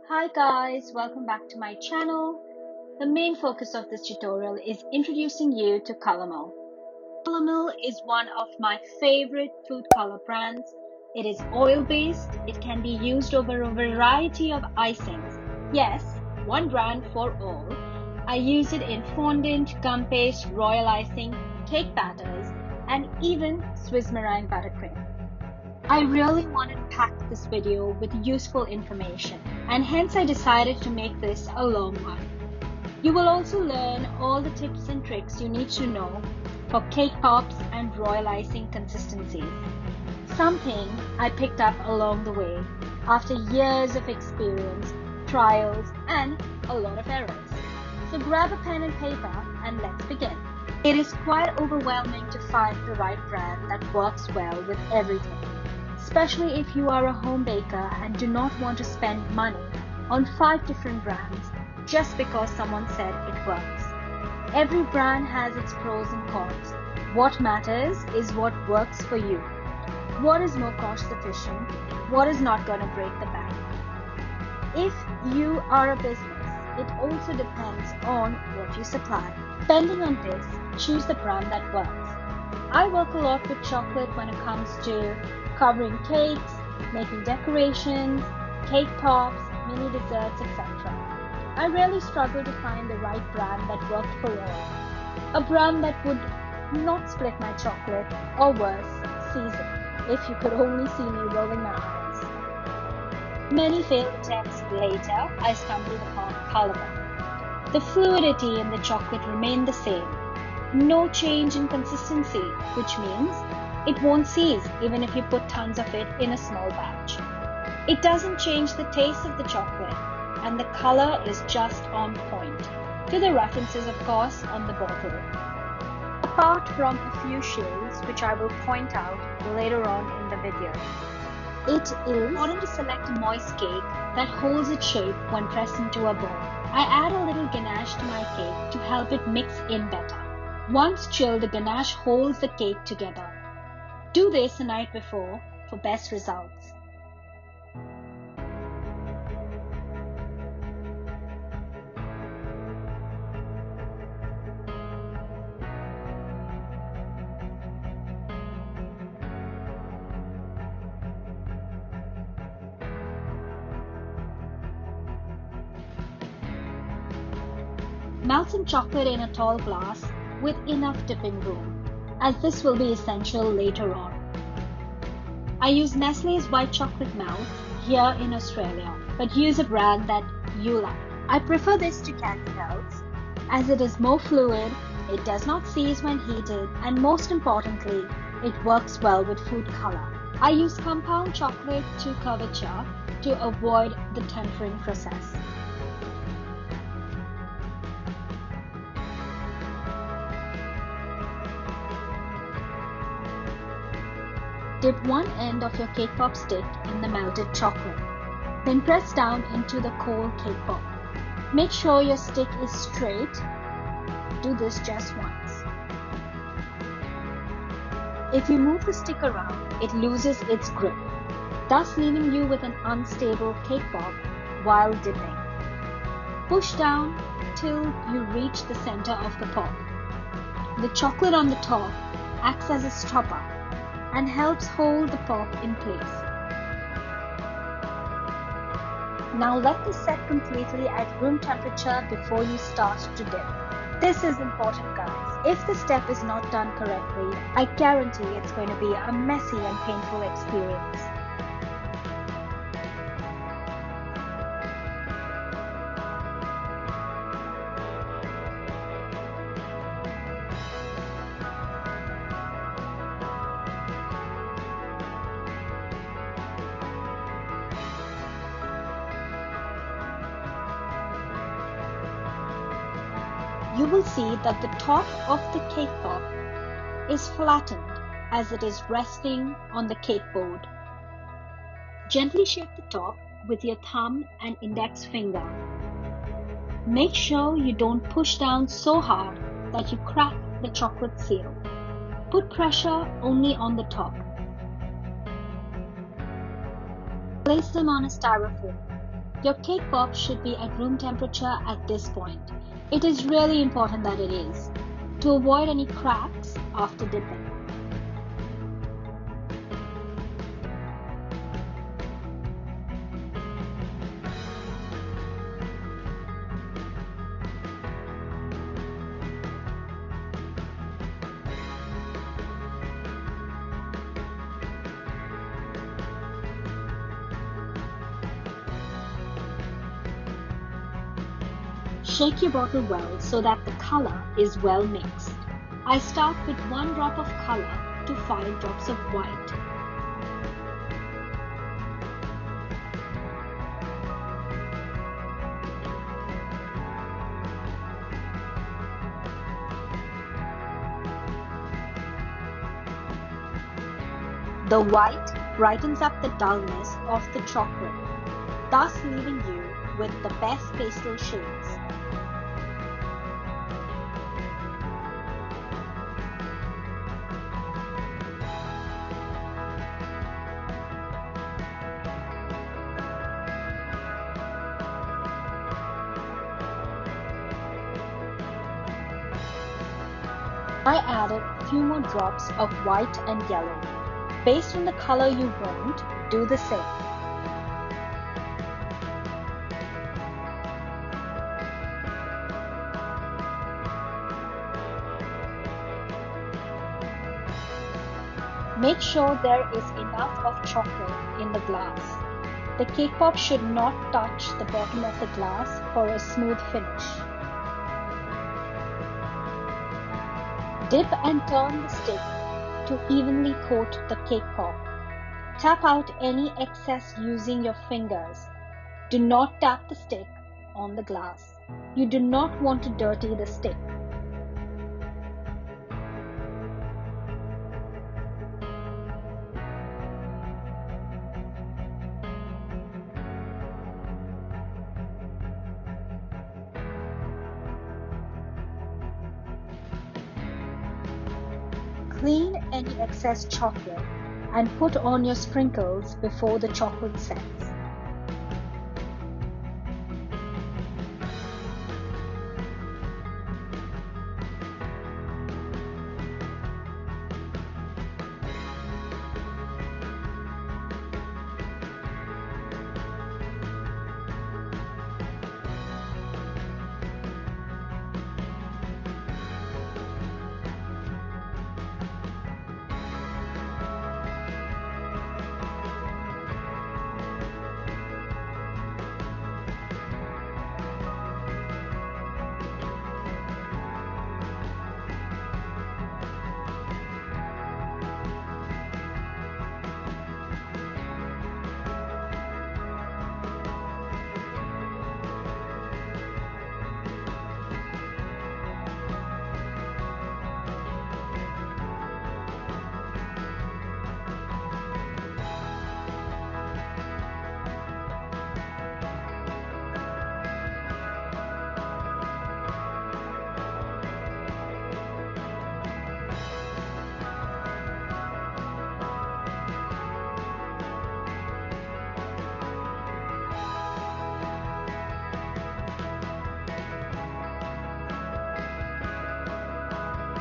Hi guys, welcome back to my channel. The main focus of this tutorial is introducing you to Colourmill. Colourmill is one of my favorite food color brands. It is oil-based, it can be used over a variety of icings. Yes, one brand for all. I use it in fondant, gum paste, royal icing, cake batters, and even Swiss meringue buttercream. I really wanted to pack this video with useful information, and hence I decided to make this a long one. You will also learn all the tips and tricks you need to know for cake pops and royal icing consistencies. Something I picked up along the way after years of experience, trials, and a lot of errors. So grab a pen and paper and let's begin. It is quite overwhelming to find the right brand that works well with everything, especially if you are a home baker and do not want to spend money on 5 different brands just because someone said it works. Every brand has its pros and cons. What matters is what works for you. What is more cost efficient? What is not going to break the bank? If you are a business, it also depends on what you supply. Depending on this, choose the brand that works. I work a lot with chocolate when it comes to covering cakes, making decorations, cake pops, mini desserts, etc. I really struggle to find the right brand that worked for all. A brand that would not split my chocolate, or worse, seize it, if you could only see me rolling my eyes. Many failed attempts later, I stumbled upon Colourmill. The fluidity in the chocolate remained the same. No change in consistency, which means it won't seize even if you put tons of it in a small batch. It doesn't change the taste of the chocolate, and the color is just on point, to the references of course on the bottle. Apart from a few shades which I will point out later on in the video. It is important to select a moist cake that holds its shape when pressed into a bowl. I add a little ganache to my cake to help it mix in better. Once chilled, the ganache holds the cake together. Do this the night before for best results. Melt some chocolate in a tall glass with enough dipping room, as this will be essential later on. I use Nestle's white chocolate melt here in Australia, but use a brand that you like. I prefer this to candy melts as it is more fluid, it does not seize when heated, and most importantly, it works well with food color. I use compound chocolate to curvature to avoid the tempering process. Dip one end of your cake pop stick in the melted chocolate. Then press down into the cold cake pop. Make sure your stick is straight. Do this just once. If you move the stick around, it loses its grip, thus leaving you with an unstable cake pop while dipping. Push down till you reach the center of the pop. The chocolate on the top acts as a stopper and helps hold the pop in place. Now let this set completely at room temperature before you start to dip. This is important, guys. If the step is not done correctly, I guarantee it's going to be a messy and painful experience. You will see that the top of the cake pop is flattened as it is resting on the cake board. Gently shake the top with your thumb and index finger. Make sure you don't push down so hard that you crack the chocolate seal. Put pressure only on the top. Place them on a styrofoam. Your cake pop should be at room temperature at this point. It is really important that it is, to avoid any cracks after dipping. Shake your bottle well so that the color is well mixed. I start with 1 drop of color to 5 drops of white. The white brightens up the dullness of the chocolate, thus leaving you with the best pastel shades. I added a few more drops of white and yellow. Based on the color you want, do the same. Make sure there is enough of chocolate in the glass. The cake pop should not touch the bottom of the glass for a smooth finish. Dip and turn the stick to evenly coat the cake pop. Tap out any excess using your fingers. Do not tap the stick on the glass. You do not want to dirty the stick. Clean any excess chocolate and put on your sprinkles before the chocolate sets.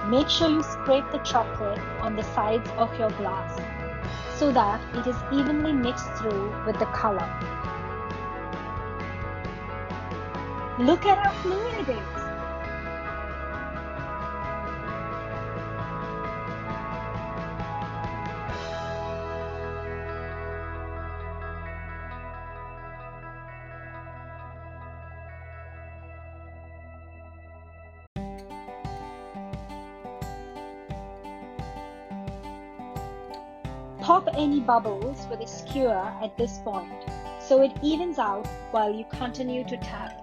Make sure you scrape the chocolate on the sides of your glass so that it is evenly mixed through with the color. Look at how fluid it is! Pop any bubbles with a skewer at this point so it evens out while you continue to tap.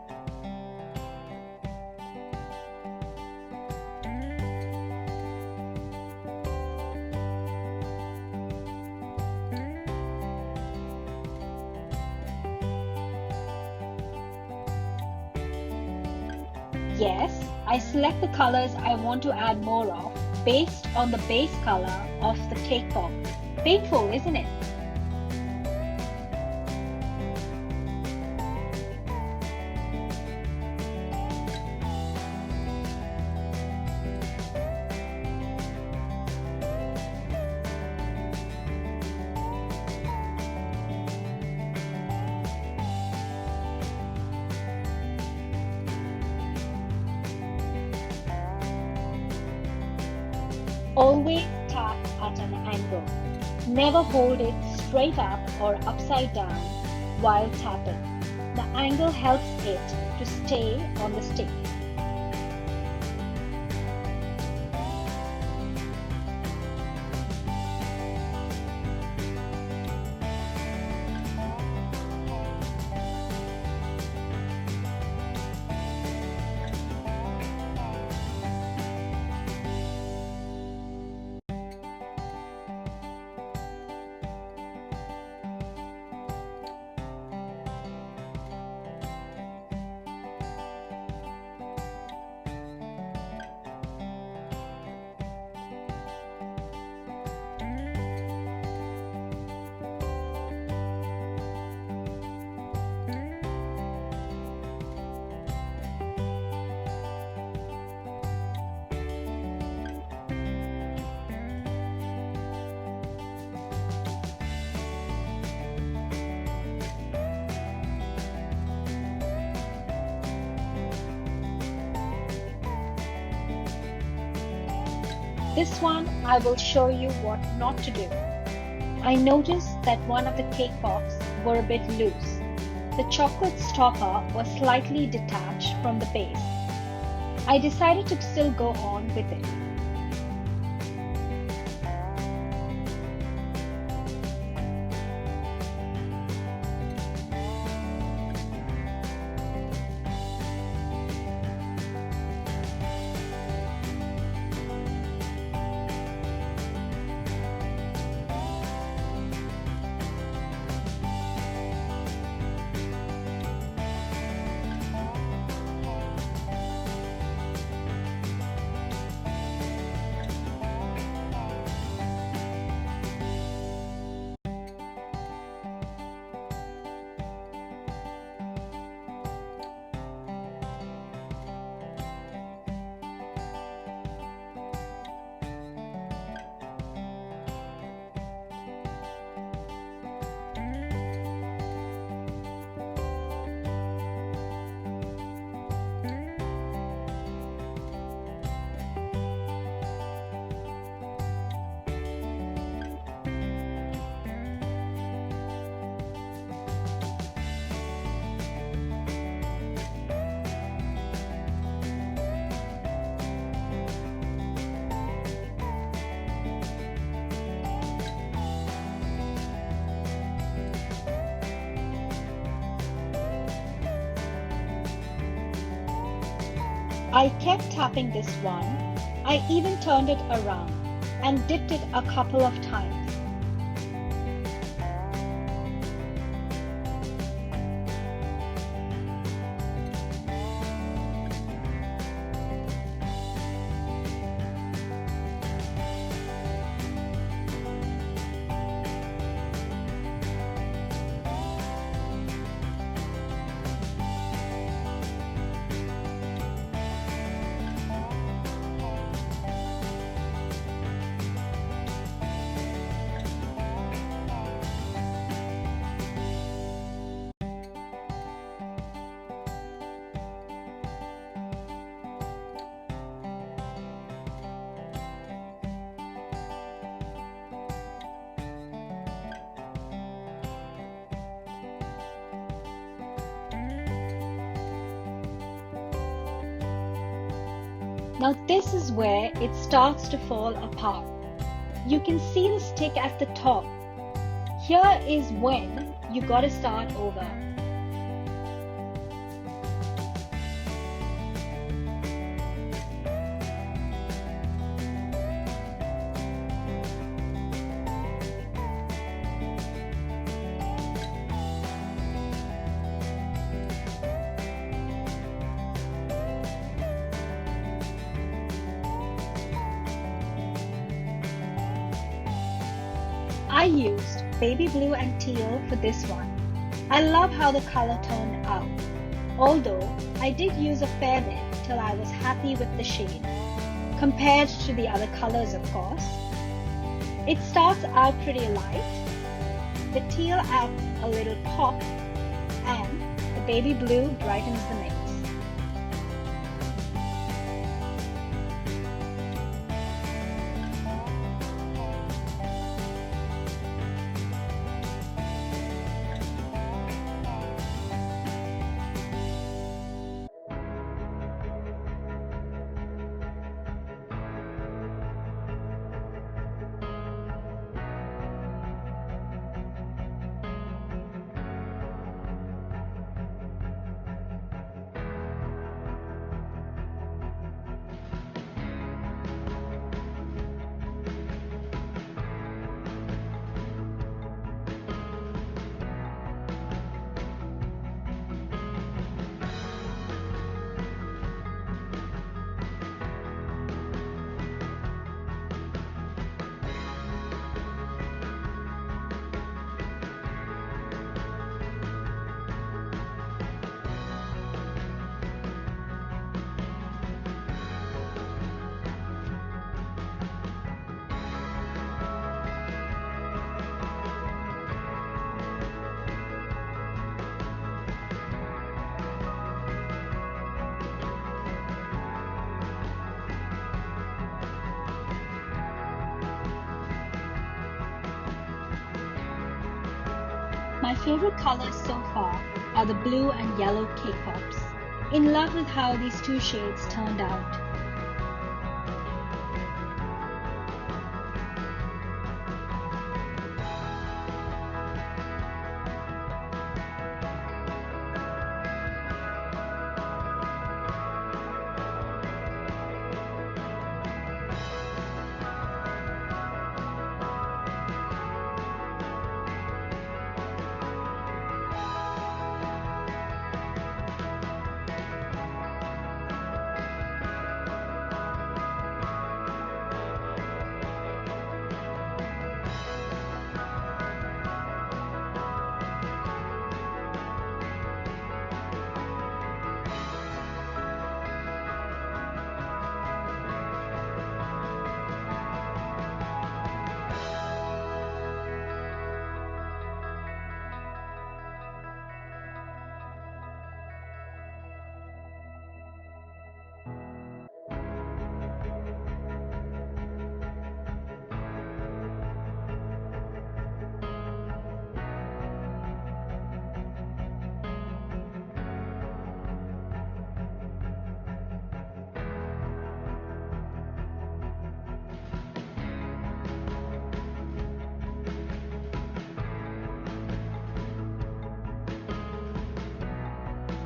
Yes, I select the colors I want to add more of based on the base color of the cake pop. Painful, isn't it? Always tap at an angle. Never hold it straight up or upside down while tapping. The angle helps it to stay on the stick. This one I will show you what not to do. I noticed that one of the cake pops were a bit loose. The chocolate stopper was slightly detached from the base. I decided to still go on with it. I kept tapping this one. I even turned it around and dipped it a couple of times. Now this is where it starts to fall apart. You can see the stick at the top. Here is when you gotta start over. I used baby blue and teal for this one. I love how the color turned out, although I did use a fair bit till I was happy with the shade, compared to the other colors of course. It starts out pretty light, the teal adds a little pop, and the baby blue brightens the mix. My favorite colors so far are the blue and yellow cakepops. In love with how these two shades turned out.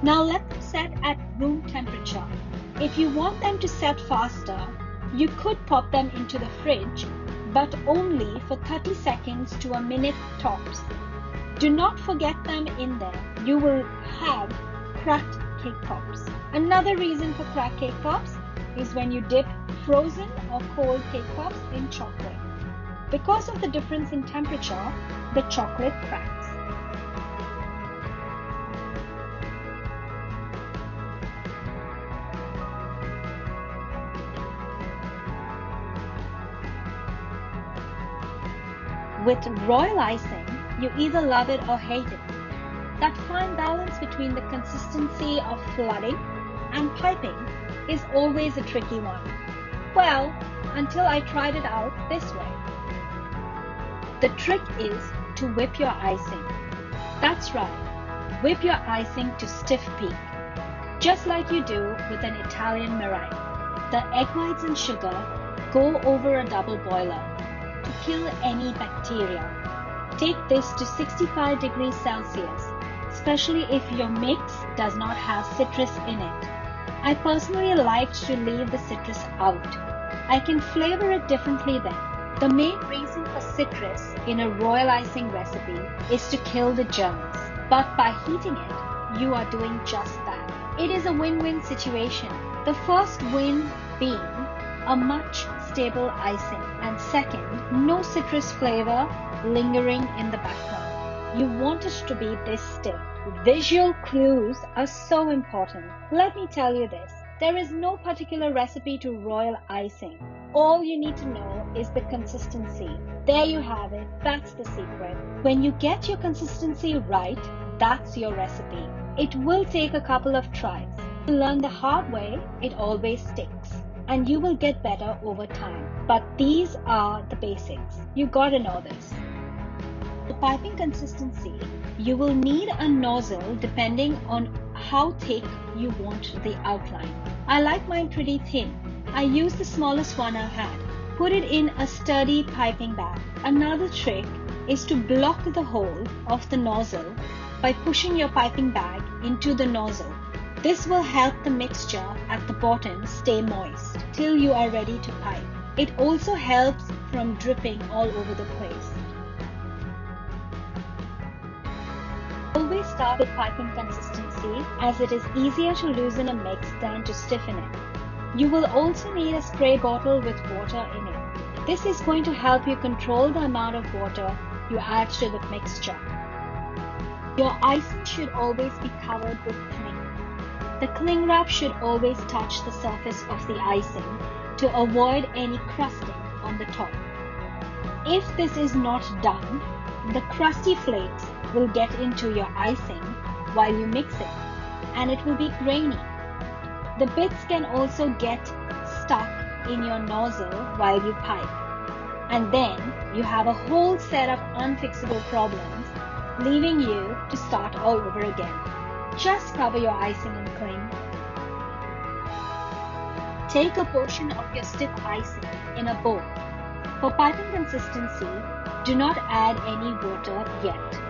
Now let them set at room temperature. If you want them to set faster, you could pop them into the fridge, but only for 30 seconds to a minute tops. Do not forget them in there. You will have cracked cake pops. Another reason for cracked cake pops is when you dip frozen or cold cake pops in chocolate. Because of the difference in temperature, the chocolate cracks. With royal icing, you either love it or hate it. That fine balance between the consistency of flooding and piping is always a tricky one. Well, until I tried it out this way. The trick is to whip your icing. That's right, whip your icing to stiff peak, just like you do with an Italian meringue. The egg whites and sugar go over a double boiler to kill any bacteria. Take this to 65 degrees Celsius, especially if your mix does not have citrus in it. I personally like to leave the citrus out. I can flavor it differently then. The main reason for citrus in a royal icing recipe is to kill the germs, but by heating it, you are doing just that. It is a win-win situation. The first win being a much stable icing, and second, no citrus flavor lingering in the background. You want it to be this stiff. Visual clues are so important. Let me tell you this. There is no particular recipe to royal icing. All you need to know is the consistency. There you have it. That's the secret. When you get your consistency right, that's your recipe. It will take a couple of tries. To learn the hard way, it always sticks, and you will get better over time. But these are the basics. You gotta know this. The piping consistency, you will need a nozzle depending on how thick you want the outline. I like mine pretty thin. I used the smallest one I had. Put it in a sturdy piping bag. Another trick is to block the hole of the nozzle by pushing your piping bag into the nozzle. This will help the mixture at the bottom stay moist till you are ready to pipe. It also helps from dripping all over the place. Always start with piping consistency, as it is easier to loosen a mix than to stiffen it. You will also need a spray bottle with water in it. This is going to help you control the amount of water you add to the mixture. Your icing should always be covered with cling. The cling wrap should always touch the surface of the icing to avoid any crusting on the top. If this is not done, the crusty flakes will get into your icing while you mix it, and it will be grainy. The bits can also get stuck in your nozzle while you pipe, and then you have a whole set of unfixable problems leaving you to start all over again. Just cover your icing and cling. Take a portion of your stiff icing in a bowl. For piping consistency, do not add any water yet.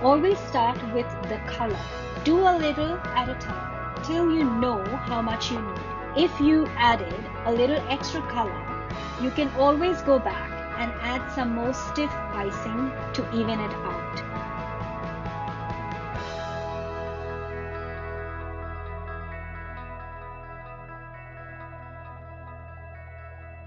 Always start with the color. Do a little at a time till you know how much you need. If you added a little extra color, you can always go back and add some more stiff icing to even it out.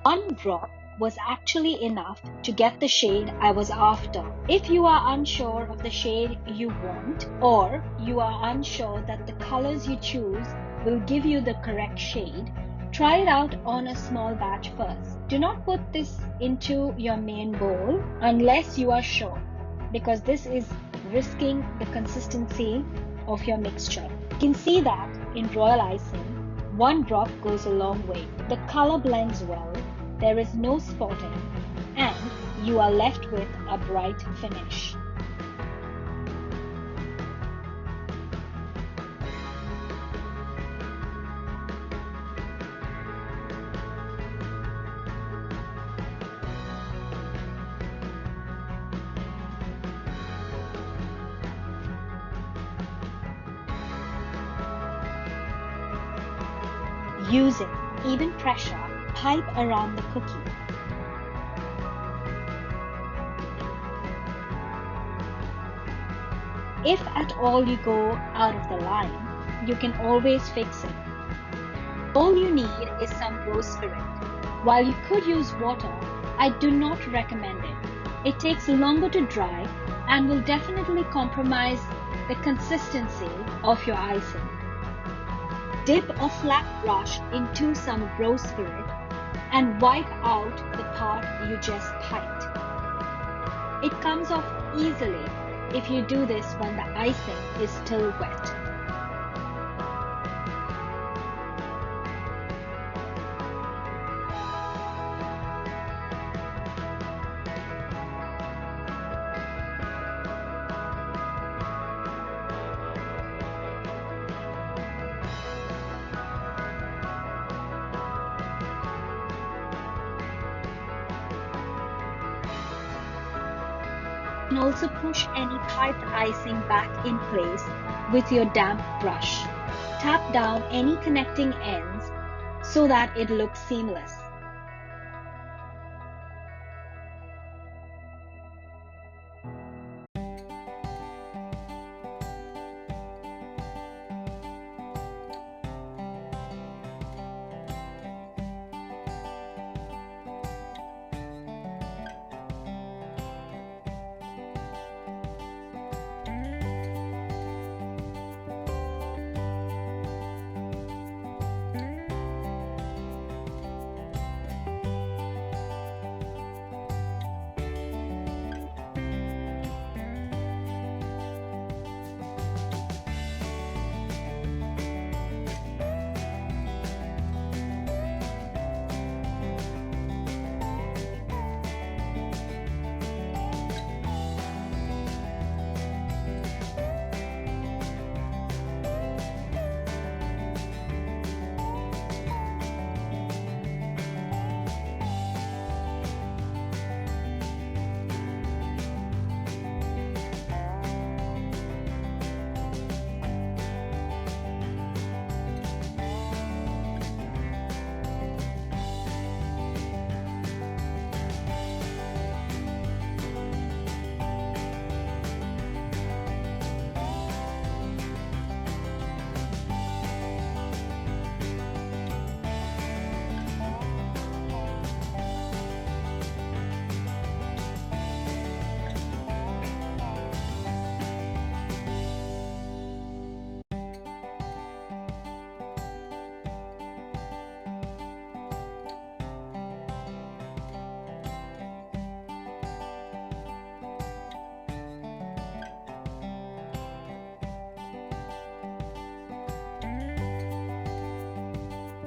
One drop was actually enough to get the shade I was after. If you are unsure of the shade you want, or you are unsure that the colors you choose will give you the correct shade, try it out on a small batch first. Do not put this into your main bowl unless you are sure, because this is risking the consistency of your mixture. You can see that in royal icing, one drop goes a long way. The color blends well, there is no spotting, and you are left with a bright finish. Using even pressure, pipe around the cookie. If at all you go out of the line, you can always fix it. All you need is some rose spirit. While you could use water, I do not recommend it. It takes longer to dry and will definitely compromise the consistency of your icing. Dip a flat brush into some rose spirit and wipe out the part you just piped. It comes off easily if you do this when the icing is still wet. You can also push any piped icing back in place with your damp brush. Tap down any connecting ends so that it looks seamless.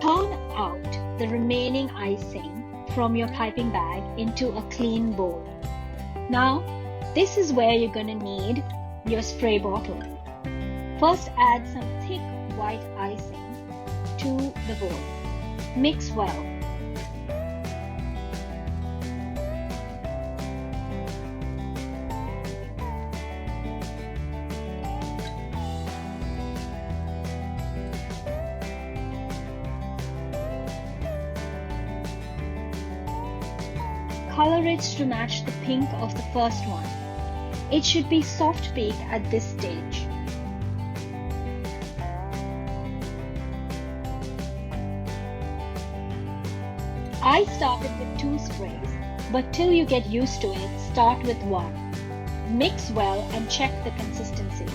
Turn out the remaining icing from your piping bag into a clean bowl. Now, this is where you're going to need your spray bottle. First, add some thick white icing to the bowl. Mix well. Color it to match the pink of the first one. It should be soft pink at this stage. I started with 2 sprays, but till you get used to it, start with 1. Mix well and check the consistency.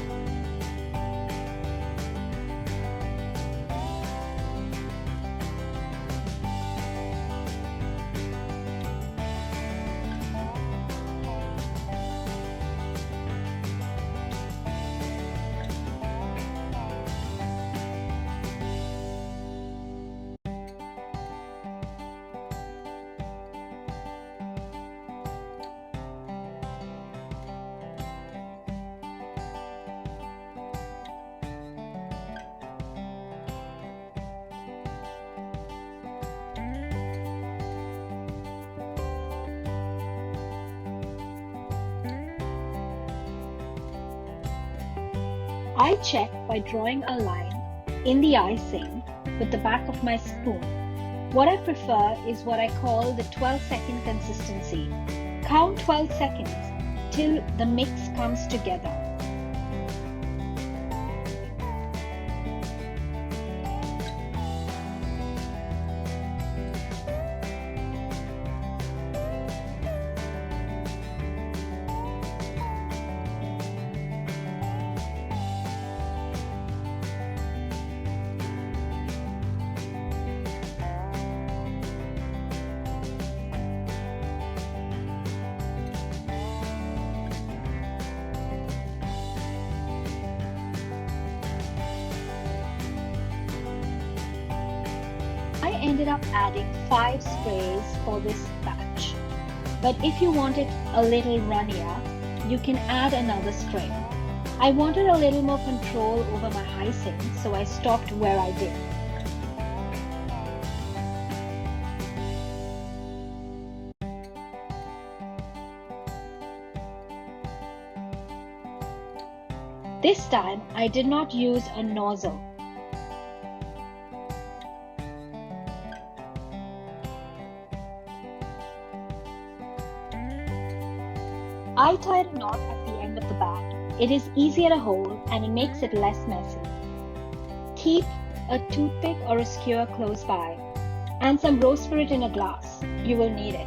I check by drawing a line in the icing with the back of my spoon. What I prefer is what I call the 12-second consistency. Count 12 seconds till the mix comes together. I ended up adding 5 sprays for this batch, but if you want it a little runnier, you can add another spray. I wanted a little more control over my icing, so I stopped where I did. This time, I did not use a nozzle. I tied a knot at the end of the bag. It is easier to hold and it makes it less messy. Keep a toothpick or a skewer close by and some rose spirit in a glass. You will need it.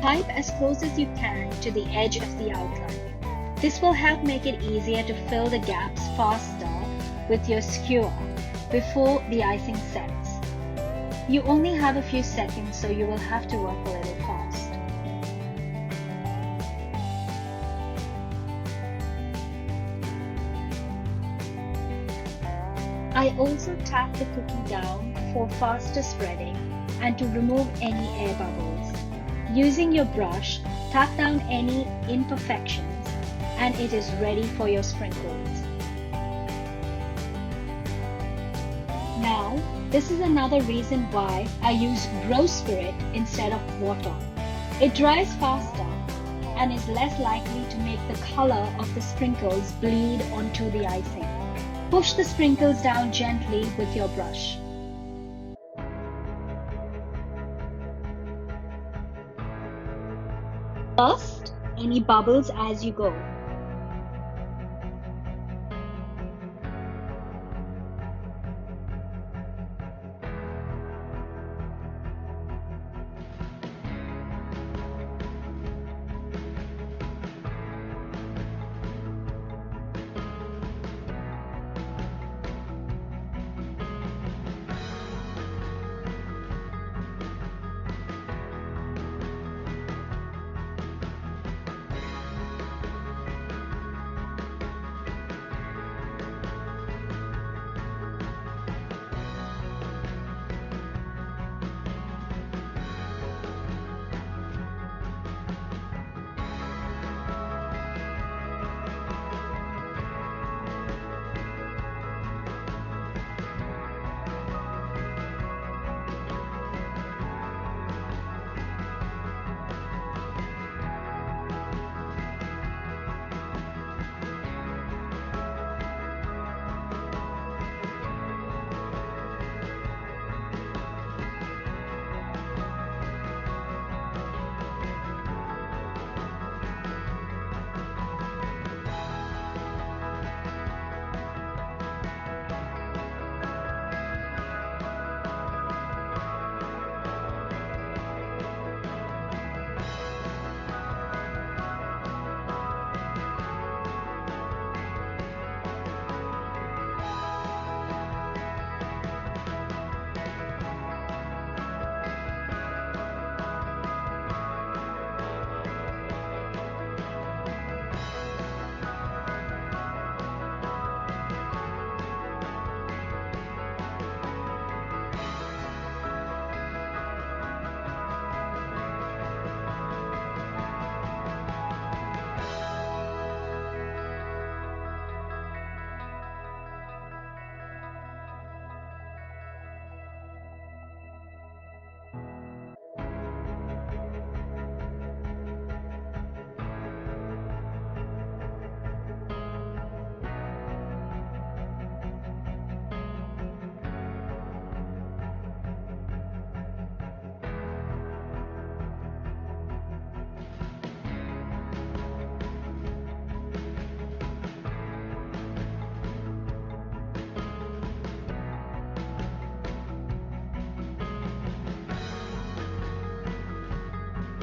Type as close as you can to the edge of the outline. This will help make it easier to fill the gaps faster with your skewer before the icing sets. You only have a few seconds, so you will have to work a little fast. I also tap the cookie down for faster spreading and to remove any air bubbles. Using your brush, tap down any imperfections and it is ready for your sprinkles. Now, this is another reason why I use rose spirit instead of water. It dries faster and is less likely to make the color of the sprinkles bleed onto the icing. Push the sprinkles down gently with your brush. Burst any bubbles as you go.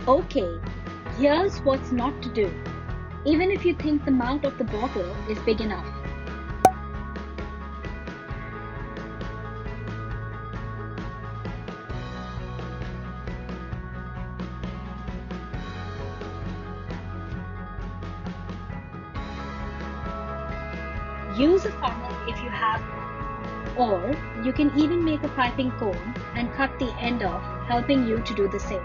Okay, here's what's not to do, even if you think the mouth of the bottle is big enough. Use a funnel if you have one, or you can even make a piping cone and cut the end off, helping you to do the same.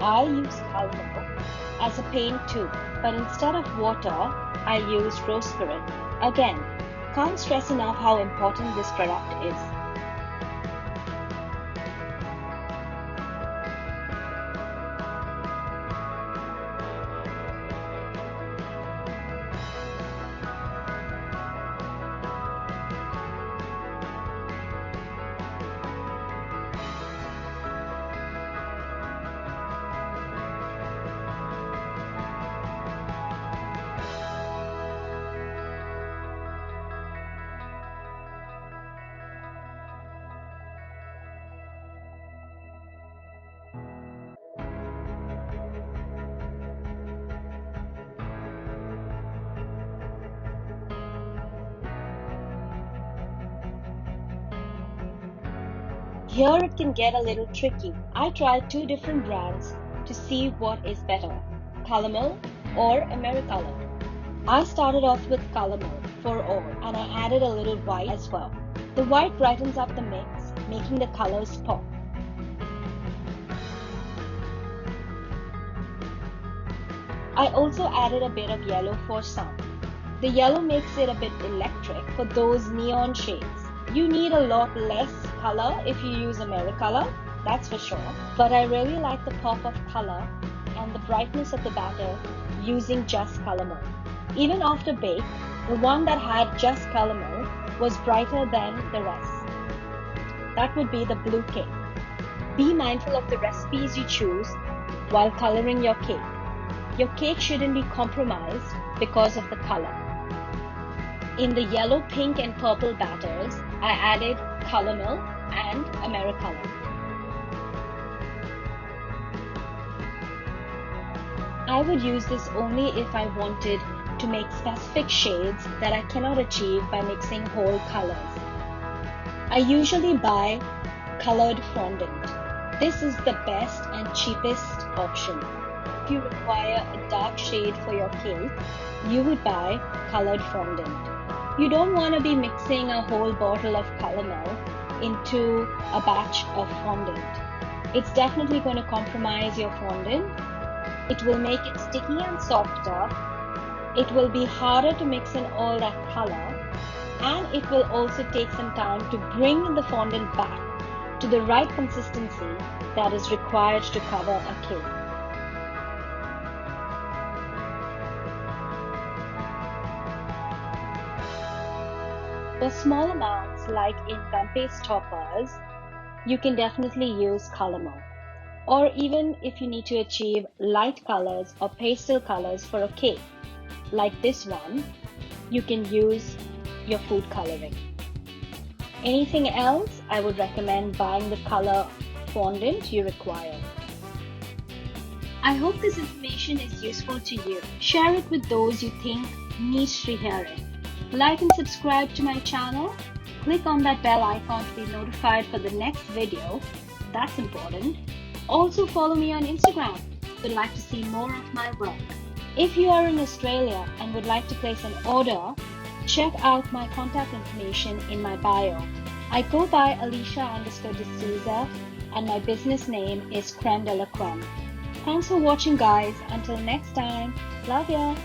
I use Colourmill as a paint too, but instead of water, I use rose spirit. Again, can't stress enough how important this product is. Here it can get a little tricky. I tried two different brands to see what is better, Colourmill or Americolour. I started off with Colourmill for all, and I added a little white as well. The white brightens up the mix, making the colors pop. I also added a bit of yellow for some. The yellow makes it a bit electric for those neon shades. You need a lot less color if you use Americolour, that's for sure. But I really like the pop of color and the brightness of the batter using just Colourmill. Even after bake, the one that had just Colourmill was brighter than the rest. That would be the blue cake. Be mindful of the recipes you choose while coloring your cake. Your cake shouldn't be compromised because of the color. In the yellow, pink and purple batters, I added Colourmill and Americolour. I would use this only if I wanted to make specific shades that I cannot achieve by mixing whole colors. I usually buy colored fondant. This is the best and cheapest option. If you require a dark shade for your cake, you would buy colored fondant. You don't want to be mixing a whole bottle of Colourmill into a batch of fondant. It's definitely going to compromise your fondant. It will make it sticky and softer. It will be harder to mix in all that color, and it will also take some time to bring the fondant back to the right consistency that is required to cover a cake. For small amounts like in gum-paste toppers, you can definitely use Colourmill. Or even if you need to achieve light colors or pastel colors for a cake, like this one, you can use your food coloring. Anything else, I would recommend buying the color fondant you require. I hope this information is useful to you. Share it with those you think needs to hear it. Like and subscribe to my channel. Click on that bell icon to be notified for the next video. That's important. Also follow me on Instagram if you'd like to see more of my work. If you are in Australia and would like to place an order, check out my contact information in my bio. I go by Alicia_D'Souza and my business name is Creme de la Creme. Thanks for watching guys. Until next time. Love ya.